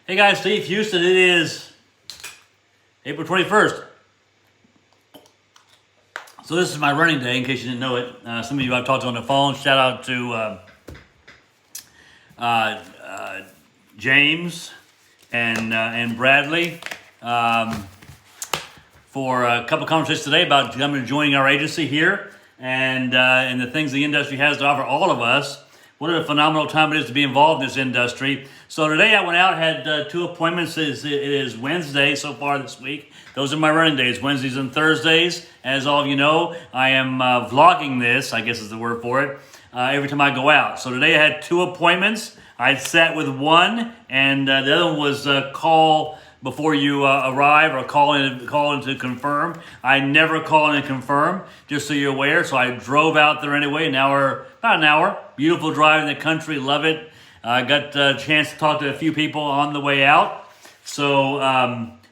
Hey guys, Steve Houston. It is April 21st. So this is my running day, in case you didn't know it. Some of you I've talked to on the phone. Shout out to James and Bradley for a couple conversations today about coming and joining our agency here and the things the industry has to offer all of us. What a phenomenal time it is to be involved in this industry. So today I went out, had two appointments. It is Wednesday so far this week. Those are my running days, Wednesdays and Thursdays. As all of you know, I am vlogging this, I guess is the word for it, every time I go out. So today I had two appointments. I sat with one, and the other one was call before you arrive or call in to confirm. I never call in and confirm, just so you're aware. So I drove out there anyway, about an hour. Beautiful drive in the country, love it. I got a chance to talk to a few people on the way out. So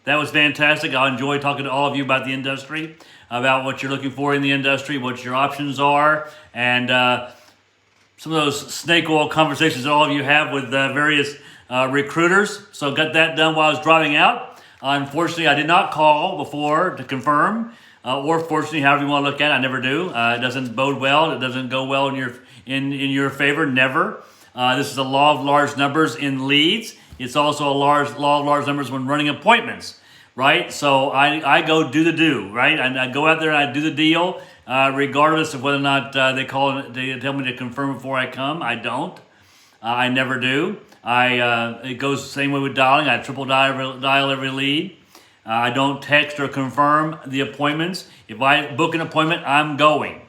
that was fantastic. I enjoy talking to all of you about the industry, about what you're looking for in the industry, what your options are, and some of those snake oil conversations that all of you have with various recruiters. So got that done while I was driving out. Unfortunately, I did not call before to confirm, or fortunately, however you want to look at it. I never do. It doesn't bode well. It doesn't go well in your favor. Never. This is a law of large numbers in leads. It's also a law of large numbers when running appointments, right? So I go do the do, right? I go out there and I do the deal, regardless of whether or not they tell me to confirm before I come. I don't. I never do. It goes the same way with dialing. I triple dial every lead. I don't text or confirm the appointments. If I book an appointment, I'm going.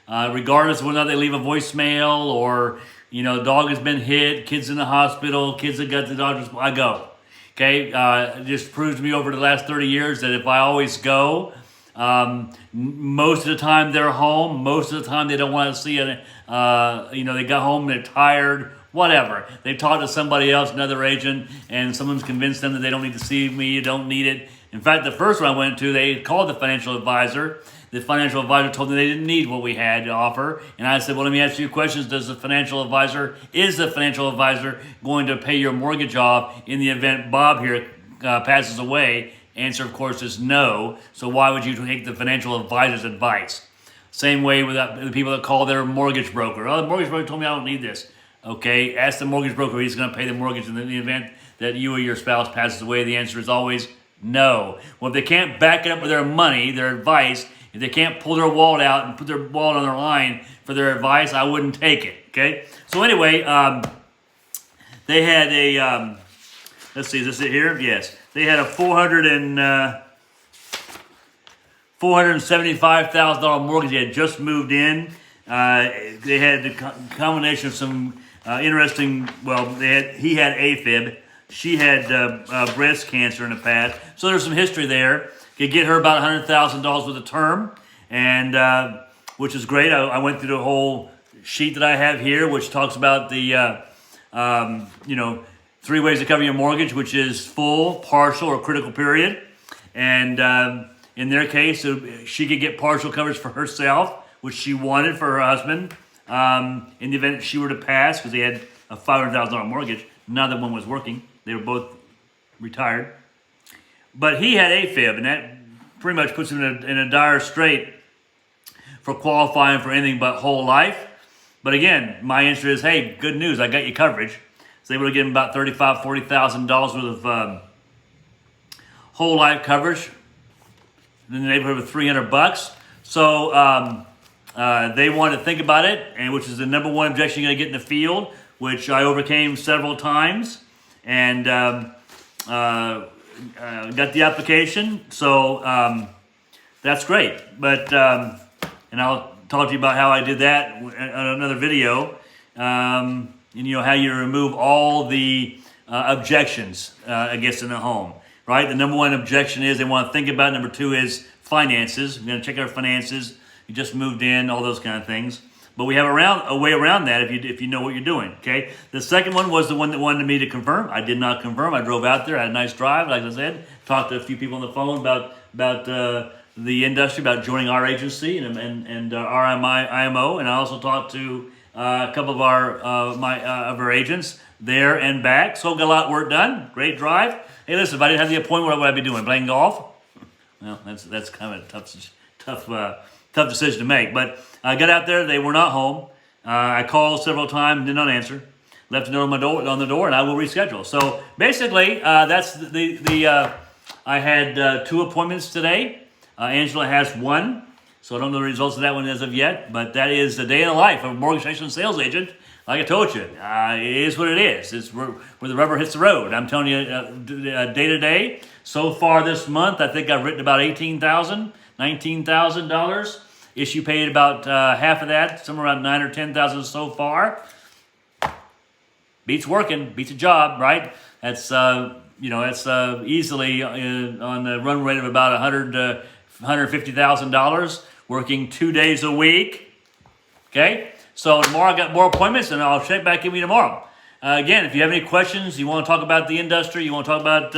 Regardless of whether or not they leave a voicemail or, the dog has been hit, kids in the hospital, kids that got the doctors, I go. Okay? It just proves to me over the last 30 years that if I always go, most of the time they're home. Most of the time they don't want to see it. They got home, they're tired, whatever. They talked to somebody else, another agent, and someone's convinced them that they don't need to see me, you don't need it. In fact, the first one I went to, they called the financial advisor. The financial advisor told them they didn't need what we had to offer. And I said, well, let me ask you questions. Is the financial advisor going to pay your mortgage off in the event Bob here passes away? Answer, of course, is no. So why would you take the financial advisor's advice? Same way with the people that call their mortgage broker. Oh, the mortgage broker told me I don't need this. Okay, ask the mortgage broker if he's going to pay the mortgage in the event that you or your spouse passes away. The answer is always no. Well, if they can't back it up with their money, their advice, if they can't pull their wallet out and put their wallet on their line for their advice, I wouldn't take it. Okay, so anyway, they had a, let's see, is this it here? Yes. They had a $475,000 mortgage. They had just moved in. They had the combination of some interesting. Well, he had AFib. She had breast cancer in the past. So there's some history there. Could get her about $100,000 worth of term, and which is great. I went through the whole sheet that I have here, which talks about the 3 ways to cover your mortgage, which is full, partial, or critical period. And in their case, she could get partial coverage for herself, which she wanted for her husband, in the event she were to pass, because they had a $500,000 mortgage. Neither one was working. They were both retired. But he had AFib, and that pretty much puts him in a dire strait for qualifying for anything but whole life. But again, my answer is, hey, good news, I got you coverage. So they would have given about $35,000, $40,000 worth of whole life coverage in the neighborhood of $300. So they wanted to think about it, and which is the number one objection you're going to get in the field, which I overcame several times, and got the application. So that's great. But and I'll talk to you about how I did that in another video. And how you remove all the objections against in the home, right? The number one objection is they want to think about it. Number two is finances. We're going to check our finances. You just moved in, all those kind of things. But we have a way around that if you know what you're doing, okay? The second one was the one that wanted me to confirm. I did not confirm. I drove out there, had a nice drive, like I said. Talked to a few people on the phone about the industry, about joining our agency and our IMO. And I also talked to a couple of our agents there and back. So got a lot of work done. Great drive. Hey, listen, if I didn't have the appointment, what would I be doing? Playing golf? Well, that's kind of a tough decision to make. But I got out there. They were not home. I called several times, did not answer. Left a note on the door, and I will reschedule. So basically, that's I had 2 appointments today. Angela has 1. So I don't know the results of that one as of yet, but that is the day in the life of a mortgage protection sales agent. Like I told you, it is what it is. It's where the rubber hits the road. I'm telling you, day to day. So far this month, I think I've written about $18,000, $19,000. Issue paid about half of that, somewhere around $9,000 or $10,000 so far. Beats working, beats a job, right? That's that's easily on the run rate of about $150,000, working 2 days a week. Okay, so tomorrow I got more appointments, and I'll check back in with you tomorrow. Again, if you have any questions, you want to talk about the industry, you want to talk about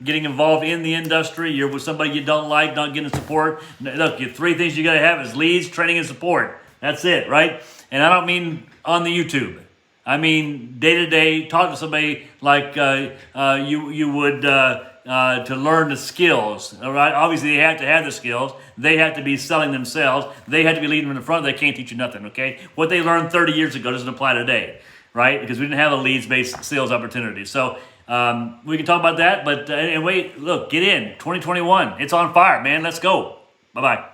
getting involved in the industry, you're with somebody you don't like, not getting support. Look, your 3 things you got to have is leads, training, and support. That's it, right? And I don't mean on the YouTube. I mean day to day. Talk to somebody like you would to learn the skills. All right. Obviously, they have to have the skills. They have to be selling themselves. They have to be leading them in the front. They can't teach you nothing. Okay. What they learned 30 years ago doesn't apply today, right? Because we didn't have a leads-based sales opportunity. So we can talk about that. But anyway, look, get in 2021. It's on fire, man. Let's go. Bye bye.